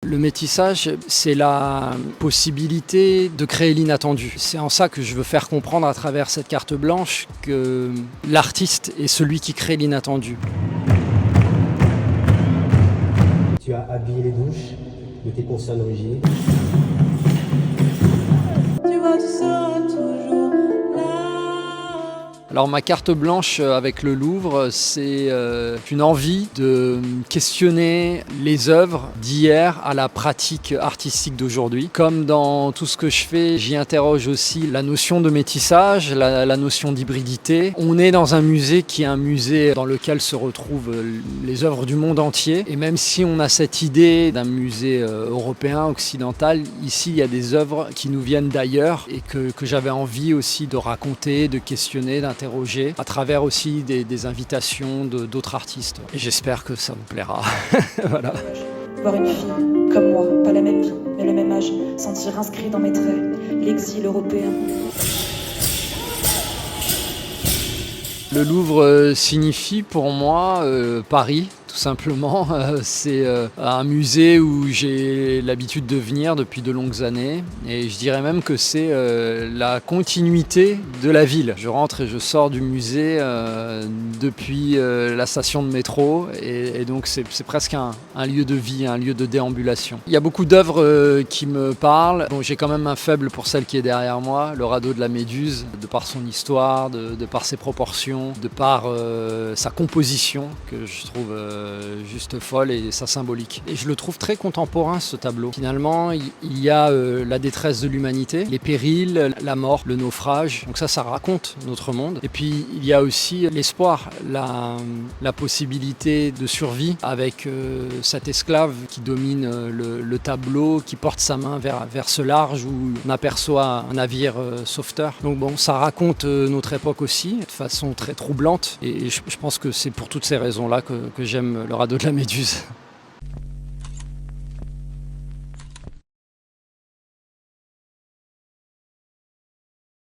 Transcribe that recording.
Le métissage, c'est la possibilité de créer l'inattendu. C'est en ça que je veux faire comprendre à travers cette carte blanche que l'artiste est celui qui crée l'inattendu. Tu as habillé les douches de tes consonnes origines. Tu vois, tu seras toujours là. Alors ma carte blanche avec le Louvre, c'est une envie de questionner les œuvres d'hier à la pratique artistique d'aujourd'hui. Comme dans tout ce que je fais, j'y interroge aussi la notion de métissage, la notion d'hybridité. On est dans un musée qui est un musée dans lequel se retrouvent les œuvres du monde entier. Et même si on a cette idée d'un musée européen, occidental, ici il y a des œuvres qui nous viennent d'ailleurs et que j'avais envie aussi de raconter, de questionner, d'interroger à travers aussi des invitations d'autres artistes. Et j'espère que ça vous plaira. Voilà. Voir une fille comme moi, pas la même vie, mais le même âge, sentir inscrit dans mes traits l'exil européen. Le Louvre signifie pour moi Paris. Tout simplement, c'est un musée où j'ai l'habitude de venir depuis de longues années et je dirais même que c'est la continuité de la ville. Je rentre et je sors du musée depuis la station de métro et donc c'est presque un lieu de vie, un lieu de déambulation. Il y a beaucoup d'œuvres qui me parlent. Bon, j'ai quand même un faible pour celle qui est derrière moi, le radeau de la Méduse, de par son histoire, de par ses proportions, de par sa composition que je trouve juste folle et sa symbolique. Et je le trouve très contemporain ce tableau. Finalement, il y a la détresse de l'humanité, les périls, la mort, le naufrage. Donc ça raconte notre monde. Et puis il y a aussi l'espoir, la possibilité de survie avec cet esclave qui domine le tableau, qui porte sa main vers ce large où on aperçoit un navire sauveteur. Donc bon, ça raconte notre époque aussi, de façon très troublante. Et je pense que c'est pour toutes ces raisons-là que j'aime le radeau de la Méduse.